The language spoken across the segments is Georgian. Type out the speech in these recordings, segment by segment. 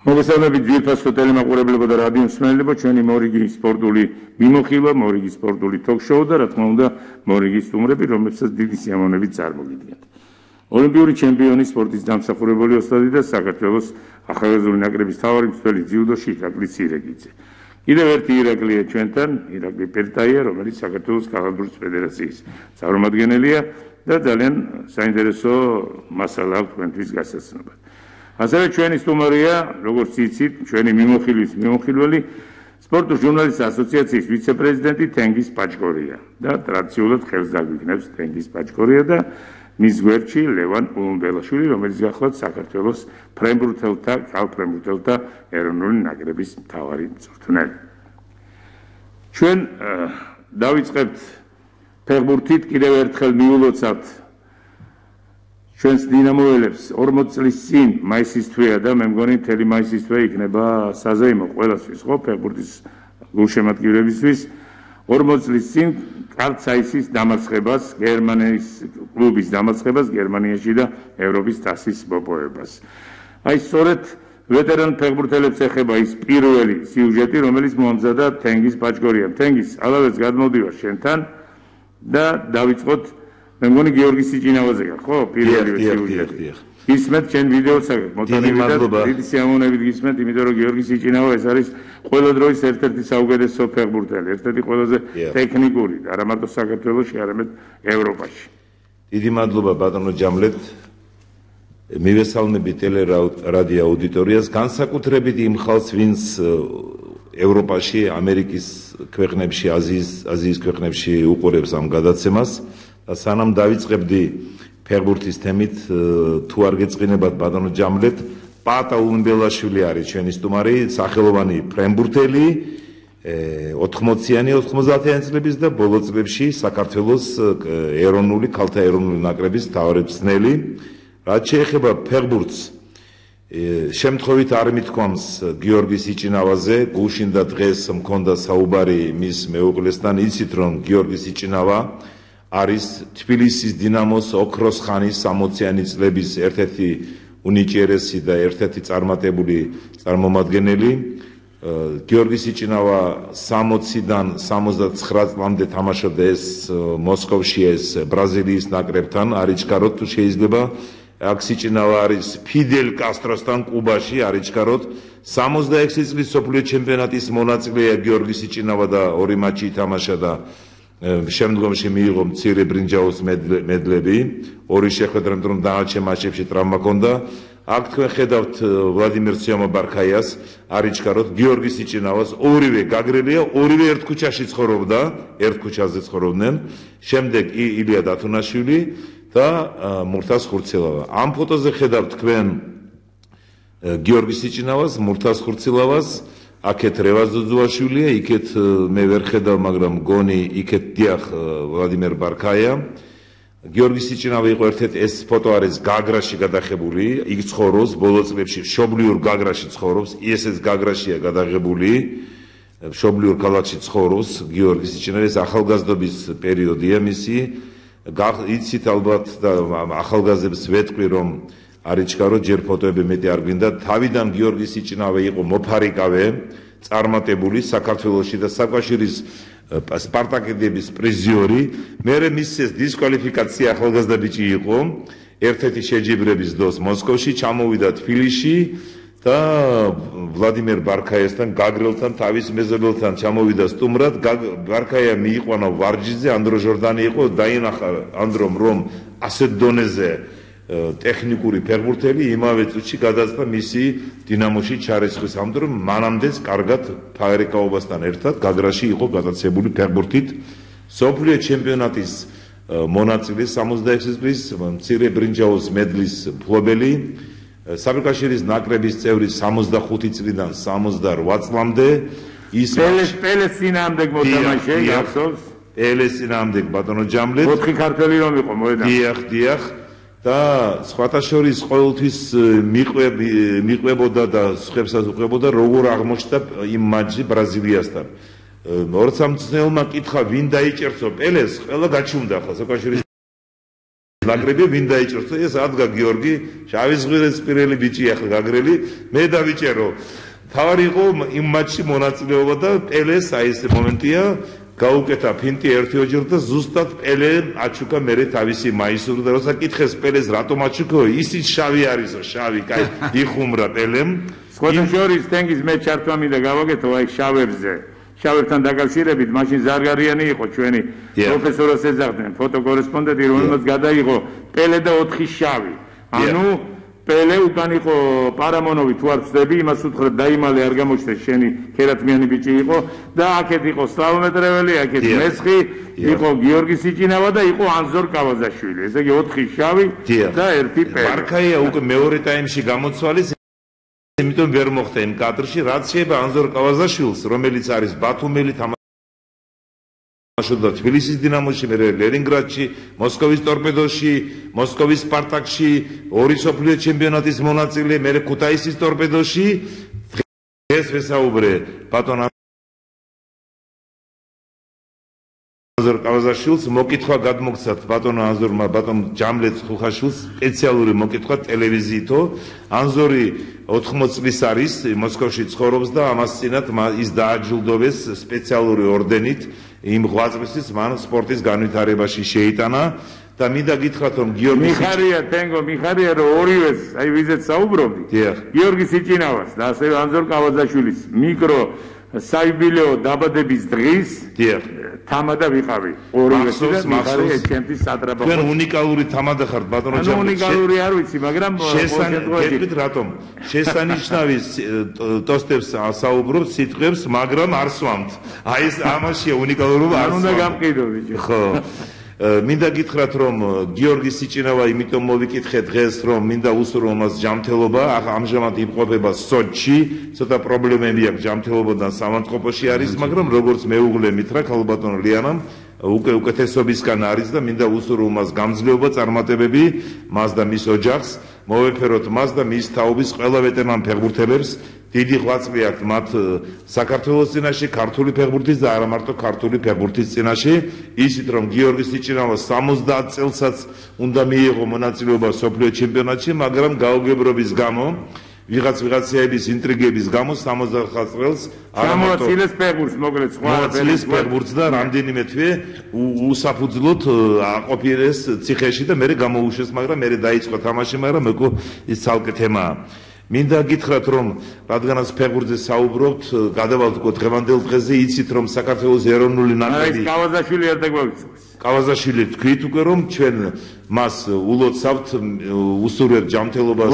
მოგესალმებით ძვირფასო ტელემაყურებლებო და რადიო მსმენელებო, ჩვენი მორიგი სპორტული მიმოხილვა, მორიგი სპორტული ток-შოუ და რა თქმა უნდა, მორიგი სტუმრები, რომლებსაც დიდი სიამოვნებით წარმოგიდგენთ. ოლიმპიური ჩემპიონი, სპორტის დამსახურებული ოსტატი და საქართველოს ახალგაზრდული ნაკრების მთავარი მცველი ძიუდოში ირაკლი ცირეკიძე. კიდევ ერთი ირაკლია ჩვენთან, ირაკლი პერტაია, რომელიც საქართველოს ქალბურთის ფედერაციის წარმომადგენელია და ძალიან საინტერესო მასალა აქვს თქვენთვის გასაცნობად. ასევე ჩვენი სტუმარია, როგორც იცით, ჩვენი მიმოხილვის მიმოხილველი სპორტულ ჟურნალისტთა ასოციაციის ვიცე-პრეზიდენტი თენგიზ პაჭკორია და ტრადიციულად ხელს დაგვიგნებს თენგიზ პაჭკორია და მის გვერდში ლევან ულუმბელაშვილი, რომელიც გახლავთ საქართველოს ქალფრენბურთელთა ეროვნული ნაკრების მთავარი მწვრთნელი. ჩვენ დავიწყებთ ფეხბურთით, კიდევ ერთხელ მიულოცავთ ჩვენს დინამოელებს 40 წლის წინ მაისის თვეა და მე მგონი მთელი მაისის თვე იქნება საზეიმო ყველასთვის, ხო, ფეხბურთის გულშემატკივრებისთვის. 40 წლის წინ კარლ-ცაისის დამარცხებას, გერმანიის კლუბის დამარცხებას გერმანიაში და ევროპის თასის მოპოვებას. აი სწორედ ვეტერან ფეხბურთელებს ეხება ის პირველი სიუჟეტი, რომელიც მოამზადა თენგიზ პაჭკორიამ. თენგიზ, ალავერს გადმოვდივარ შენთან და დავიწყოთ მე მგონი გიორგი სიჭინავაზე გა, ხო? პირველი სიუჟეტი. გისმენთ ჩვენ ვიდეოც აქვს, მოდანილად დიდი სიამოვნებით გისმენთ, იმიტომ რომ გიორგი სიჭინავა ეს არის ყველა დროის ერთ-ერთი საუკეთესო ფეხბურთელი, ერთ-ერთი ყველაზე ტექნიკური, არა მარტო საქართველოში, არამედ ევროპაში. დიდი მადლობა ბატონო ჯამლეთ. მივესალმები ტელერადიო აუდიტორიას, განსაკუთრებით იმ ხალხს, ვინც ევროპაში, ამერიკის ქვეყნებში, აზიის ქვეყნებში უყურებს ამ გადაცემას. და სანამ დავიწყებდი ფეხბურთის თემით, თუ არ გეწყინებათ ბატონო ჯამლეთ, პატა ულუმბელაშვილი არის ჩვენი სტუმარი, სახელოვანი ფრენბურთელი, 80-იანი, 90-იანი წლების და ბოლო წლებში საქართველოს ეროვნული ქალთა ეროვნული ნაკრების მთავარი მწვრთნელი. რაც შეეხება ფეხბურთს, შემთხვევით არ მithქვამს გიორგი სიჭინავაზე, გუშინ და დღეს მქონდა საუბარი მის მეუღლესთან, იცით რომ გიორგი სიჭინავა არის თბილისის დინამოს ოქროს ხანის 60-იანი წლების ერთ-ერთი უნიჭიერესი და ერთ-ერთი წარმატებული წარმომადგენელი. გიორგი სიჭინავა 60-დან 69 წლამდე თამაშობდა ეს მოსკოვში, ეს ბრაზილიის ნაკრებთან, არიჩქაროთ თუ შეიძლება. აქ სიჭინავა არის ფიდელ კასტროსთან კუბაში, არიჩქაროთ. 66 წლის მსოფლიო ჩემპიონატის მონაწილეა გიორგი სიჭინავა და ორი მატჩი ითამაშა და შემდგომში მიიღო მცირე ბრინჯაოს მედლები, ორი შეხვედრა, რომ დანარჩენ მატჩებში ტრავმა ჰქონდა. აქ თქვენ ხედავთ ვლადიმერ ბარქაიას, არიჩქაროთ, გიორგი სიჭინავას, ორივე გაგრელია, ორივე ერთ ქუჩაში ცხოვრობდა, ერთ ქუჩაზე ცხოვრობდნენ. შემდეგ ილია დათუნაშვილი და მურთაზ ხურცილავა. ამ ფოტოზე ხედავთ თქვენ გიორგი სიჭინავას, მურთაზ ხურცილავას, აქეთ რევაზ ძუძუაშვილია, იქეთ მე ვერ ხედავ, მაგრამ მგონი იქეთ დიახ ვლადიმერ ბარქაია. გიორგი სიჭინავა იყო ერთ-ერთი, ეს ფოტო არის გაგრაში გადაღებული, იქ ცხოვრობს ბოლო წლებში, მშობლიურ გაგრაში ცხოვრობს, ISS გაგრაშია გადაღებული, მშობლიურ ქალაქში ცხოვრობს გიორგი სიჭინავა, ეს ახალგაზრდობის პერიოდია მისი. იცით ალბათ და ახალგაზრდებს ვეთქვი, რომ არიჩქარო ჯერ ფოტოები მეტი არ გვინდა. თავიდან გიორგი სიჭინავა იყო მოფარიკავე, წარმატებული საქართველოში და საკავშირის სპარტაკიდების პრიზიორი. მერე მისცეს დისკვალიფიკაცია, ახალგაზრდა ბიჭი იყო, ერთ-ერთი შეჯიბრების დროს მოსკოვში, ჩამოვიდა თბილისში და ვლადიმერ ბარქაიასთან, გაგრელთან, თავის მეზობელთან ჩამოვიდა სტუმრად. ბარქაია მიიყვანა ვარჯიშზე, ანდრო ჟორდანი იყო, დაინახა ანდრომ რომ ასეთ დონეზე ტექნიკური ფეხბურთელი, იმავე წუთში გადაწყდა მისი დინამოში ჩარიცხვის, ამიტომ მანამდეც კარგად ფაერიკაობასთან ერთად გაგრაში იყო გატაცებული ფეხბურთით. მსოფლიო ჩემპიონატის მონაწილე, 66 წლის მცირე ბრინჯაოს მედლის მფლობელი, საბჭოთა ნაკრების წევრი 65 წლიდან 68 წლამდე. ის პელეს წინააღმდეგ მოთამაშე, გახსოვს? პელეს წინააღმდეგ ბატონო ჯამლეთ. 4 ქართველი რომ იყო, მოედა. დიახ. და სხვათა შორის ყოველთვის მიყვებოდა და სხვებსაც უყვებოდა, როგორ აღმოჩნდა იმ მატჩში ბრაზილიასთან. როცა მწვრთნელმა კითხა, ვინ დაიჭერცო პელეს, ყველა გაჩუმდა ახლა საკავშირის ნაკრები ვინ დაიჭერს ეს ადგა გიორგი შავი ზღვრის პირელი ბიჭი ახლა გაგრელი მე დავიჭერო თავი იყო იმ მატჩში მონაწილეობა და პელეს აი ეს მომენტია გაუკეთა ფინტი ერთი ოჯერ და ზუსტად პელე აჩუქა მერე თავისი მაისური და როცა კითხეს პელეს რატომ აჩუქო ისიც შავი არისო შავი კაი იხუმრა პელემ სხვათა შორის თენგის მე ჩართვა მინდა გავაკეთო აი შავებზე შავებთან დაკავშირებით მაშინ ზარგარიანი იყო ჩვენი პროფესორას ეძახდნენ ფოტოკორესპონდენტი რომელმაც გადაიღო პელე და 4 შავი ანუ პელე უკან იყო პარამონოვი თუ არ ვწდები იმას უთხრა დაიმალე არ გამოჩნდეს შენი ქერათმიანი ბიჭი იყო და აქეთ იყო სლავომეტრეველი აქეთ მესხი იყო გიორგი სიჭინავა და იყო ანზორ კავაზაშვილი ესე იგი 4 შავი და 1 პელე მარკაია უკვე მეორე ტაიმში გამოცვალის იმიტომ ვერ მოხდა იმ კადრში რაც შეიძლება ანზორ კავაზაშვილს რომელიც არის ბათუმელი თამაშობდა თბილისის დინამოში მე ლენინგრადში მოსკოვის ტორპედოში მოსკოვის სპარტაკში ორი სოფლიო ჩემპიონატის მონაწილე მე ქუთაისის ტორპედოში დღეს ვესაუბრე ბატონ ანზორ კავაზაშვილს მოკითხვა გადმოგცათ ბატონ ანზორმა ბატონ ჯამლეთ ხუხაშვილს სპეციალური მოკითხვა ტელევიზიითო ანზორი 80 წლის არის მოსკოვში ცხოვრობს და ამას წინათ ის დააჯილდოვეს სპეციალური ორდენით იმ ღვაწლისთვის მან სპორტის განვითარებაში შეიტანა და მინდა გითხრათ რომ გიორგი მიხარია თენგო მიხარია რომ ორივეს აი ვიზეთ საუბრობდი გიორგი სიჭინავას და ასევე ანზორ კავაზაშვილის მიკრო საიუბილეო დაბადების დღის თამადა ვიყავი ორივეს და მიხარია ჩემთვის სატრაბახო თქვენ უნიკალური თამადა ხართ ბატონო ანუ უნიკალური არ ვიცი მაგრამ გეტყვით რატომ შესანიშნავი ტოსტებს საუბრობ სიტყვებს მაგრამ არ სვამთ აი ეს ამაშია უნიკალურობა არ უნდა გამყიდო ბიჭო ხო მინდა გითხრათ რომ გიორგი სიჭინავა იმიტომ მოვიკითხე დღეს რომ მინდა უსურვო მას ჯანმრთელობა ამჟამად იმყოფება სოჩში ცოტა პრობლემები აქვს ჯანმრთელობასთან სამანწყობოში არის მაგრამ როგორც მეუღლე მითხრა ქალბატონ ლიანამ უკეთესობისგან არის და მინდა უსურვო მას გამძლეობა წარმატებები მას და მის ოჯახს მოვეფეროთ მას და მის თაობის ყველა ვეტერან ფეხბურთელებს დიდი ღვაწლი აქვს მათ საქართველოს წინაშე ქართული ფეხბურთის და არა მარტო ქართული ფეხბურთის წინაშე ისიც რომ გიორგი სიჭინავა 70 წელსაც უნდა მიიღო მონაწილეობა სოფლიო ჩემპიონატში მაგრამ გაუგებრობის გამო ვიღაცების ინტრიგების გამო 79 წელს ამოაწილეს ფეხბურთს მოკლედ სხვა არაფერს ფეხბურთს და რამდენიმე თვე უსაფუძვლოდ აყოფილეს ციხეში და მე გამოუშვეს მაგრამ მე დაიწყო თამაში მაგრამ მეკო ის ცალკე თემაა მინდა გითხრათ რომ რადგანაც ფეხბურთზე საუბრობთ გადავალთ დღევანდელ დღეზე იცით რომ საქართველოს ეროვნული ნაკრები აი კავაზაშვილი არ დაგვაქვს კავაზაშვილი თქვით უკვე რომ ჩვენ მას ულოცავთ უსურვებთ ჯანმრთელობას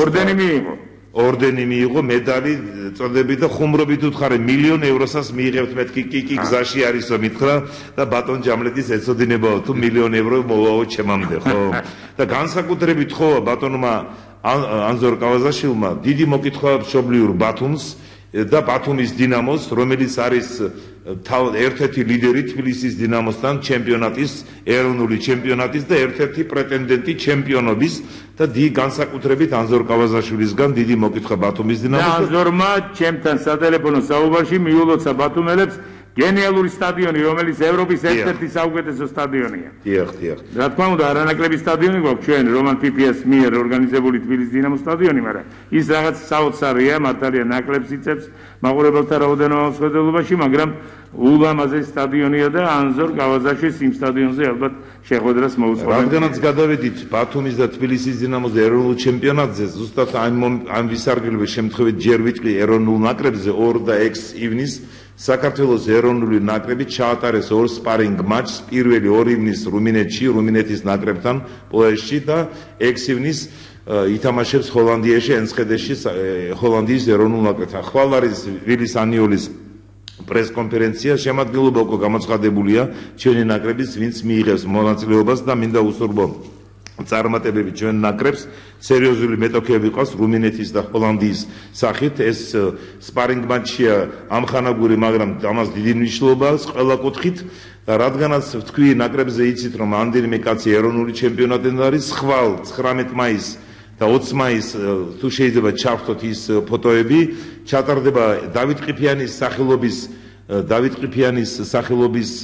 ორდენი მიიღო მედალი წოდები და ხუმრობით უთხარი 1,000,000 ევროსაც მიიღებთ მეთქი კი გზაში არისო მითხრა და ბატონ ჯამლეთის ეცოდინებაო თუ 1,000,000 ევრო მოვაო ჩემამდე ხო და განსაკუთრებით ხო ბატონმა ანზორ კავაზაშვილმა დიდი მოკითხვა მშობლიურ ბათუმს და ბათუმის დინამოს რომელიც არის ერთ-ერთი ლიდერი თბილისის დინამოსთან ჩემპიონატის ეროვნული ჩემპიონატის და ერთ-ერთი პრეტენდენტი ჩემპიონობის და განსაკუთრებით ანზორ კავაზაშვილისგან დიდი მოკითხვა ბათუმის დინამოს ანზორმა ჩემთან სატელეფონო საუბარში მიულოცა ბათუმელებს გენიალური სტადიონი რომელიც ევროპის ერთ-ერთი საუკეთესო სტადიონია დიახ რა თქმა უნდა არანაკლები სტადიონი გვაქვს ჩვენ რომან პიპიას მიერ ორგანიზებული თბილისის დინამოს სტადიონი მაგრამ ის რაღაც საოცარია მართალია ნაკლებს იწევს მაყურებელთა რაოდენობა მსხვერპლობაში მაგრამ ულამაზესი სტადიონია და ანზორ კავაზაშვილის იმ სტადიონზე ალბათ შეხვედრას მოუწყობენ რადგანაც გადავედით ბათუმის და თბილისის დინამოს ეროვნულ ჩემპიონატზე ზუსტად ამ ვისარგებლობის შემთხვევით ჯერ ვიტყვი ეროვნულ ნაკრებზე 2 და 6 ივნის საქართველოს ეროვნული ნაკრები ჩაატარეს 2 სპარინგ მატჩს პირველი 2 ივნის რუმინეთში რუმინეთის ნაკრებთან პოეშში და 6 ივნის ითამაშებს ჰოლანდიაში ენსხედეში ჰოლანდიის ეროვნულ ნაკრებთან ხვალ არის ვილის ანიოლის პრესკონფერენცია შემადგენლობა უკვე გამოცხადებულია ჩვენი ნაკრების ვინც მიიღებს მონაწილეობას და მინდა უსურვო წარმატებები ჩვენ ნაკრებს სერიოზული მეტოქეები ყავს რუმინეთის და ჰოლანდიის სახით ეს სპარინგ მატჩია ამხანაგური მაგრამ ამას დიდი მნიშვნელობა აქვს ყველა კუთხით და რადგანაც თქვი ნაკრებზე იცით რომ ამდენიმე კაცი ეროვნული ჩემპიონატიდან არის ხვალ 19 მაისს და 20 მაისს თუ შეიძლება ჩავხტოთ ის ფოტოები ჩატარდება დავით ყიფიანის სახელობის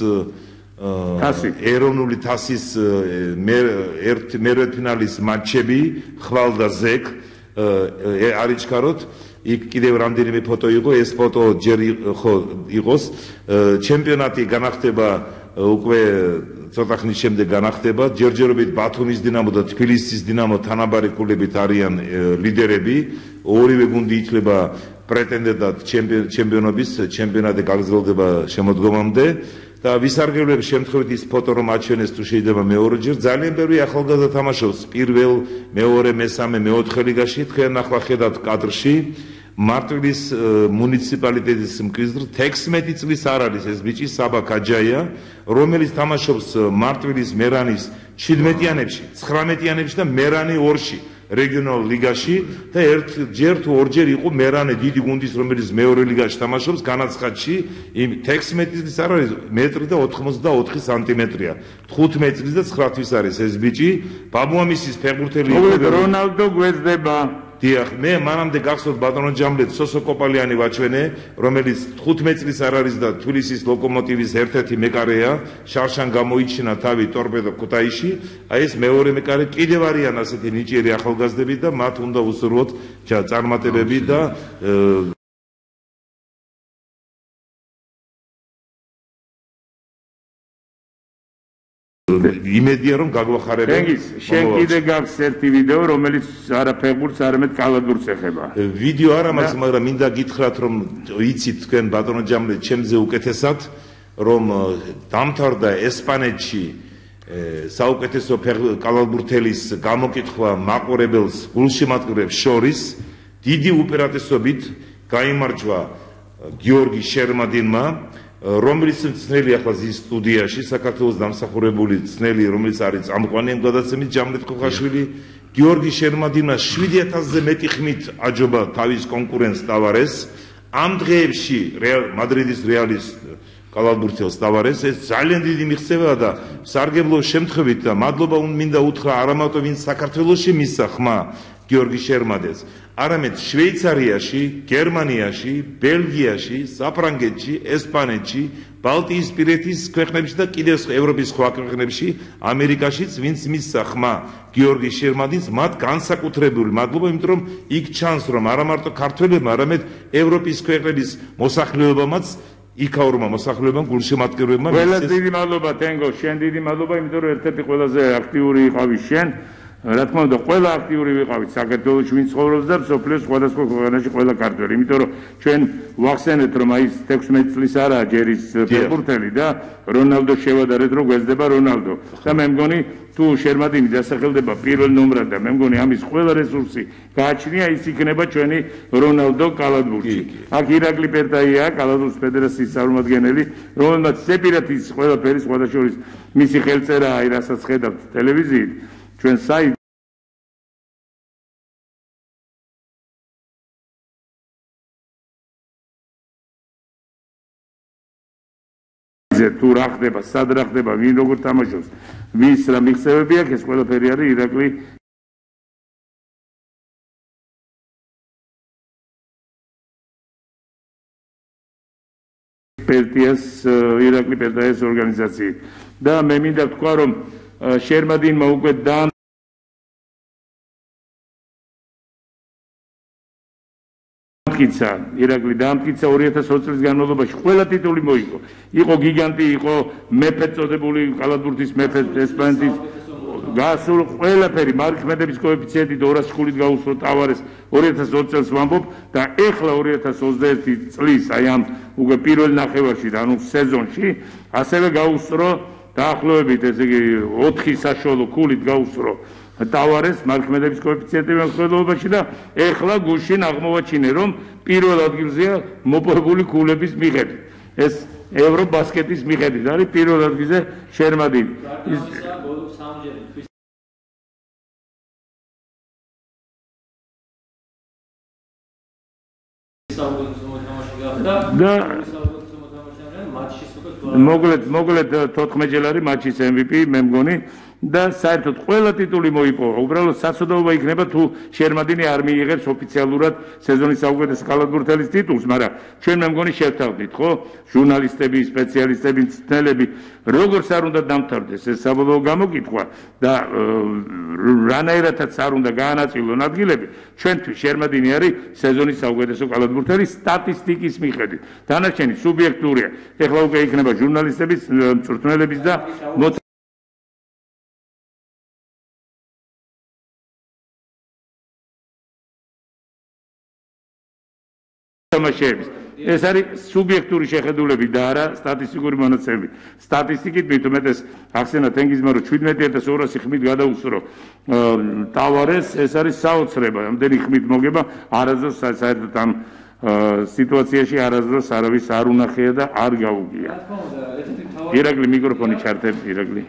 ეროვნული თასის მერვედფინალის მატჩები ხვალ და ზეკ არ იჩქაროთ იქ კიდევ რამდენიმე ფოტო იყო ეს ფოტო ჯერ იყოს ჩემპიონატი განახდება უკვე ცოტა ხნის შემდეგ განახდება ჯერჯერობით ბათუმის დინამო და თბილისის დინამო თანაბარი კლუბებით არიან ლიდერები ორივე გუნდი ითვლება პრეტენდენტად ჩემპიონობის ჩემპიონატი გაგრძელდება შემოდგომამდე და ვისარგებლებ შემთხვევით ის ფოტო რომ აჩვენეს თუ შეიძლება მეორეჯერ ძალიან ბევრი ახალგაზრდა თამაშობს პირველ მეორე მესამე მეოთხე ლიგაში თქვენ ახლა ხედავთ კადრში მარტვილის მუნიციპალიტეტის მკვიდრ 16 წლის არ არის ეს ბიჭი საბა ქაჯაია რომელიც თამაშობს მარტვილის მერანის 17-იანებში 19-იანებში და მერანი 2-ში რეგიონალ ლიგაში და ერთჯერ თუ ორჯერ იყო მერანე დიდი გუნდის რომელიც მეორე ლიგაში თამაშობს განაცხადში იმ 16 წლის არ არის მეტრი და 84 სანტიმეტრია 15 წლის და 9 თვის არის ეს ბიჭი ბაბუამისის ფეხბურთელი იყო რონალდო გვეძდება დიახ მე მანამდე გახსოვთ ბატონო ჯამბლეთ სოსო კოპალიანი ვაჩვენე რომელიც 15 წლის არ არის და თბილისის ლოკომოტივის ერთ-ერთი მეკარეა შარშან გამოიჩინა თავი ტორპედო ქუთაისში აი ეს მეორე მეკარე კიდევ არიან ასეთი ნიჭიერი ახალგაზრდები და მათ უნდა უსურვოთ წარმატებები და იმედია რომ გაგვახარებენ. შენ კიდე გაქვს ერთი ვიდეო რომელიც არა ფეხბურთს არამედ კალათბურთს ეხება. ვიდეო არა მაქვს მაგრამ მინდა გითხრათ რომ იცით თქვენ ბატონო ჯამლე ჩემზე უკეთესად რომ დამთავრდა ესპანეთში საუკეთესო კალათბურთელის გამოკითხვა მაყურებელს გულშემატკივრებს შორის დიდი უპირატესობით გაიმარჯვა გიორგი შერმადინმა რომელიც ცნელი ახლა ზის სტუდიაში საქართველოს დამსახურებული ცნელი რომელიც არის წამყვანი ამ გადაცემის ჯამლეთ ქოხაშვილი გიორგი შერმადინმა 7000-ზე მეტი ხმით აჯობა თავის კონკურენტს ტავარეს ამ დღეებში მადრიდის რეალის კალათბურთელს ტავარეს ეს ძალიან დიდი მიღწევაა და სარგებლო შემთხვევით და მადლობა მინდა უთხრა არა მარტო ვინც საქართველოში მისცა ხმა გიორგი შერმადეს არამედ შვეიცარიაში, გერმანიაში, ბელგიაში, საფრანგეთში, ესპანეთში, ბალტიისპირეთის ქვეყნებში და კიდევ ევროპის სხვა ქვეყნებში, ამერიკაშიც ვინც მისცა ხმა გიორგი შერმადინს, მათ განსაკუთრებული მადლობა, იმიტომ რომ იქ ჩანს რომ არა მარტო ქართველებმა, არამედ ევროპის ქვეყნების მოსახლეობამაც იქაურმა მოსახლეობამ გულშემატკივრებმა ყველა დიდი მადლობა თენგო, შენ დიდი მადლობა, იმიტომ რომ ერთ-ერთი ყველაზე აქტიური იყავი შენ რა თქმა უნდა ყველა აქტიური ვიყავით საქართველოში ვინც ცხოვრობს და სოფლიოს სხვადასხვა ქვეყანაში ყველა ქართველი იმიტომ რომ ჩვენ ვახსენეთ რომ აი 16 წლის არაა ჯერ ის ფეხბურთელი და რონალდო შევადარეთ რომ გვეძდება რონალდო და მე მგონი თუ შერმადინი დასახელდება პირველ ნომრად და მე მგონი ამის ყველა რესურსი გააჩნია ის იქნება ჩვენი რონალდო კალათბურთში აქ ირაკლი პერტაია კალათბურთის ფედერაციის წარმომადგენელი რომელმაც სეპირად ის ყველაფერი სხვადასხვა მისი ხელწერა აი რასაც ხედავთ ტელევიზიით ჩვენ საით თუ რა ხდება, სად რა ხდება, ვინ როგორ თამაშობს, ვის რა მიღწევები აქვს, ეს ყველაფერი არის ირაკლი პერტაიას ორგანიზაციით. და მე მინდა ვთქვა, რომ შერმადინმა უკვე ირაკლი დაამტკიცა 2020 წლის განმავლობაში ყველა ტიტული მოიგო. იყო გიგანტი, იყო მეფე წოდებული კალათბურთის მეფე ესპანეთის გასულ ყველაფერი მარკმედების კოეფიციენტი 200 ხულით გაუსწრო ტავარეს 2020 წელს ვამბობ და ეხლა 2021 წლის აი ამ უკვე პირველ ნახევარში და ანუ სეზონში ასევე გაუსწრო დაახლოებით ესე იგი 4 საშუალო ქულით გაუსწრო ტავარეს მარკმედების კოეფიციენტი მხედველობაში და ეხლა გუშინ აღმოვაჩინე რომ პირველ ადგილზეა მოპოვებული ქულების მიხედვით ეს ევრობასკეტის მიხედვით არის პირველ ადგილზე შერმადინი და მოგლეთ 14 ჯერ არის მატჩის MVP მე მგონი და საერთოდ ყველა ტიტული მოიპოვა. უბრალოდ საცოდაობა იქნება თუ შერმადინი არ მიიღებს ოფიციალურად სეზონის საუკეთესო კალათბურთელის ტიტულს, მაგრამ ჩვენ მე მგონი შევთავდით, ხო? ჟურნალისტები, სპეციალისტები, მწვრთნელები, როგორც არ უნდა დამთავრდეს ეს საბოლოო გამოკითხვა და რანაირადაც არ უნდა გაანაწილონ ადგილები, ჩვენთვის შერმადინი არის სეზონის საუკეთესო კალათბურთელი სტატისტიკის მიხედვით. დანარჩენი სუბიექტურია. ეხლა უკვე იქნება ჟურნალისტების, მწვრთნელების და თამაშების. ეს არის სუბიექტური შეხედულები და არა სტატისტიკური მონაცემები. სტატისტიკით მით უმეტეს ახსენა თენგიზმა რომ 17200 ხმით გადაუსწრო ტავარეს, ეს არის საოცრება. ამდენი ხმით მოგება არასდროს საერთოდ ამ სიტუაციაში არასდროს არავის არ უნახია და არ გაუგია. ირაკლი მიკროფონი ჩართებ, ირაკლი.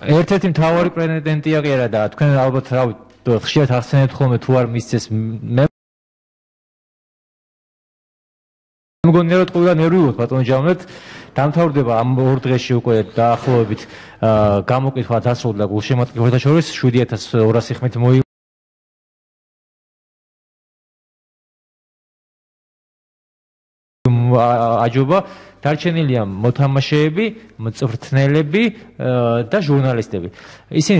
ერთ-ერთი მთავარი პრეტენდენტია კი არა და თქვენ ალბათ ხშირად ახსენებთ ხოლმე თუ არ მისცეს მგონია რომ ყველა ნერვიულად ბატონო ჯამლეთ დამთავრდება ამ ორ დღეში უკვე დაახლოებით გამოკითხვა დასრულდა გულშემატკივრთა შორის 7200 ხმით აჯობა დარჩენილია მოთამაშეები, მწვრთნელები და ჟურნალისტები. ისინი